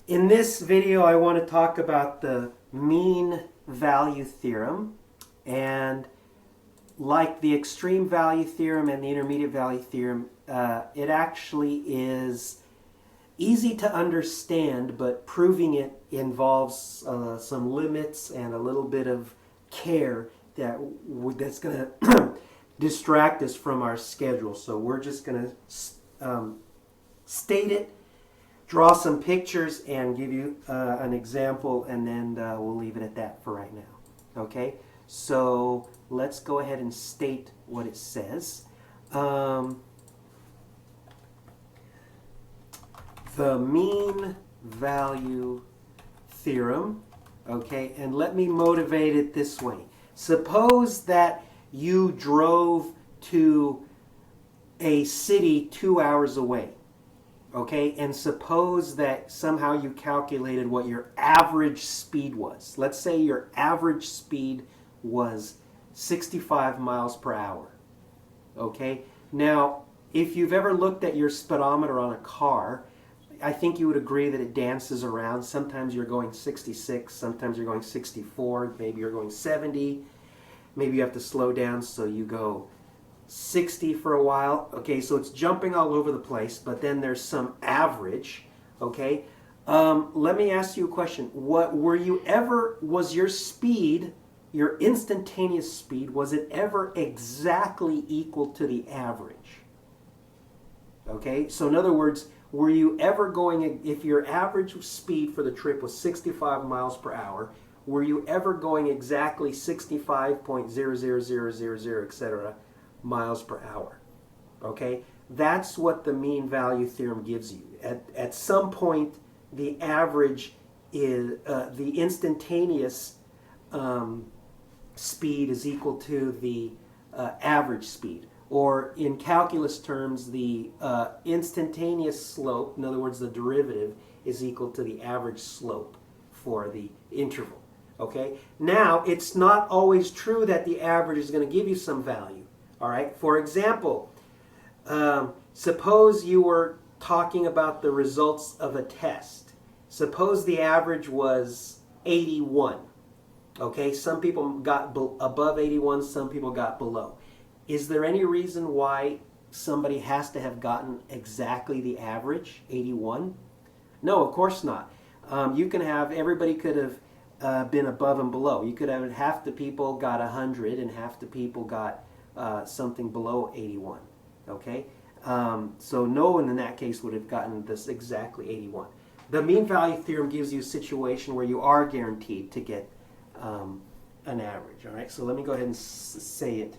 In this video, I want to talk about the mean value theorem, and like the extreme value theorem and the intermediate value theorem, it actually is easy to understand, but proving it involves some limits and a little bit of care that's going to distract us from our schedule. So we're just going to state it, draw some pictures, and give you an example, and then we'll leave it at that for right now. Okay, so let's go ahead and state what it says. The mean value theorem, okay, and let me motivate it this way. Suppose that you drove to a city 2 hours away. Okay, and suppose that somehow you calculated what your average speed was. Let's say your average speed was 65 miles per hour. Okay, now if you've ever looked at your speedometer on a car, I think you would agree that it dances around. Sometimes you're going 66, sometimes you're going 64, maybe you're going 70. Maybe you have to slow down, so you go 60 for a while. Okay, so it's jumping all over the place, but then there's some average. Okay, let me ask you a question. Was your speed, your instantaneous speed, was it ever exactly equal to the average? Okay, so in other words, were you ever going, if your average speed for the trip was 65 miles per hour, were you ever going exactly 65.00000, etc., miles per hour? Okay, that's what the mean value theorem gives you. At some point, the average is the instantaneous speed is equal to the average speed, or in calculus terms, the instantaneous slope, in other words, the derivative, is equal to the average slope for the interval. Okay, now it's not always true that the average is going to give you some value. All right, for example, suppose you were talking about the results of a test. Suppose the average was 81. Okay, some people got above 81, some people got below. Is there any reason why somebody has to have gotten exactly the average, 81? No, of course not. Everybody could have been above and below. You could have half the people got 100 and half the people got something below 81. Okay, so no one in that case would have gotten this exactly 81. The mean value theorem gives you a situation where you are guaranteed to get an average. All right, so let me go ahead and say it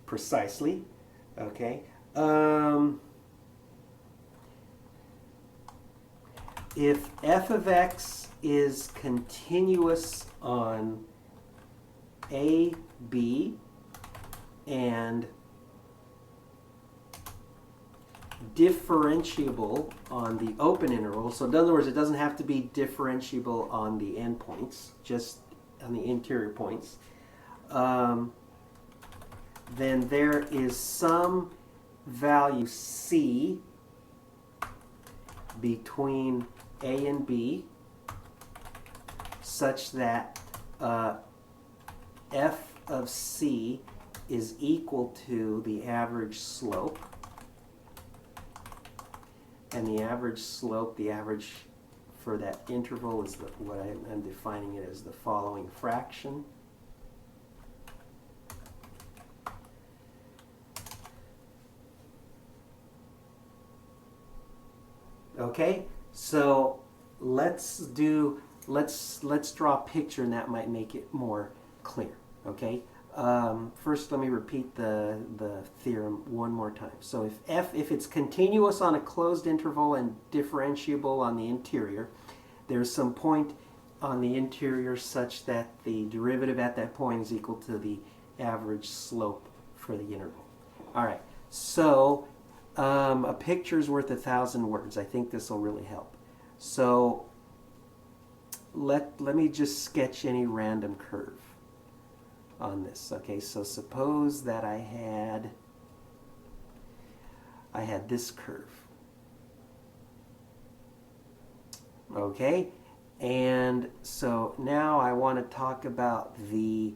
precisely. Okay. If f of x is continuous on a, b, and differentiable on the open interval, so in other words, it doesn't have to be differentiable on the endpoints, just on the interior points, then there is some value c between a and b such that f of c is equal to the average slope, and the average slope, the average for that interval is what I'm defining it as the following fraction. Okay, so let's draw a picture, and that might make it more clear. Okay, first let me repeat the theorem one more time. So if it's continuous on a closed interval and differentiable on the interior, there's some point on the interior such that the derivative at that point is equal to the average slope for the interval. All right, so a picture's worth 1,000 words. I think this will really help. So let me just sketch any random curve on this. Okay, so suppose that I had this curve. Okay, and so now I want to talk about the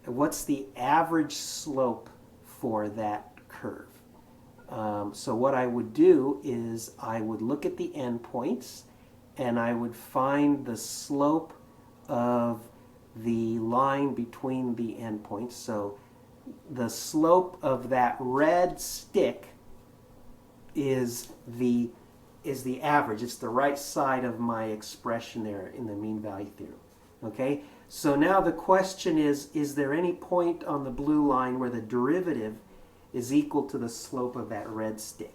what's the average slope for that curve. So what I would do is I would look at the endpoints and I would find the slope of the line between the endpoints. So the slope of that red stick is the average. It's the right side of my expression there in the mean value theorem. Okay, so now the question is there any point on the blue line where the derivative is equal to the slope of that red stick?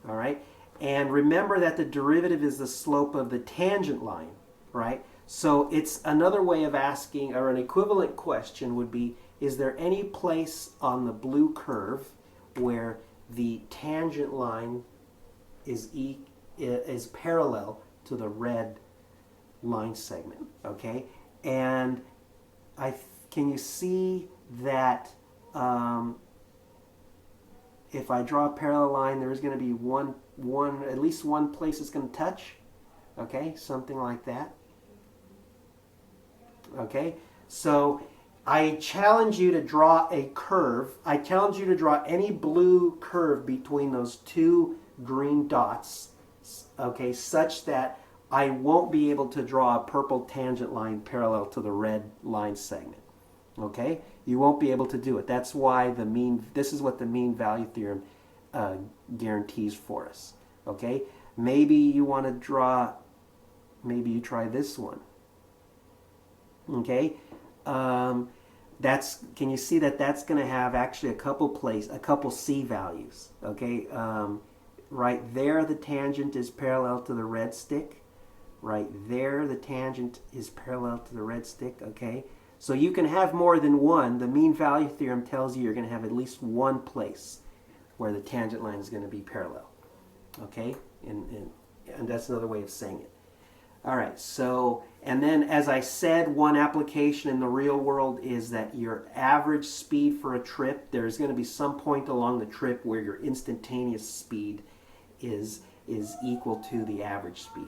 All right, and remember that the derivative is the slope of the tangent line, right? So it's another way of asking, or an equivalent question would be, is there any place on the blue curve where the tangent line is parallel to the red line segment? Okay, and can you see that if I draw a parallel line, there's going to be at least one place it's going to touch? Okay, something like that. Okay, so I challenge you to draw a curve. I challenge you to draw any blue curve between those two green dots, okay, such that I won't be able to draw a purple tangent line parallel to the red line segment. Okay, you won't be able to do it. That's why this is what the mean value theorem guarantees for us. Okay, maybe you want to draw, maybe you try this one. Okay, can you see that that's going to have actually a couple C values? Okay, right there the tangent is parallel to the red stick. Right there the tangent is parallel to the red stick. Okay, so you can have more than one. The mean value theorem tells you you're going to have at least one place where the tangent line is going to be parallel. Okay, and that's another way of saying it. All right, so, and then as I said, one application in the real world is that your average speed for a trip, there's going to be some point along the trip where your instantaneous speed is equal to the average speed.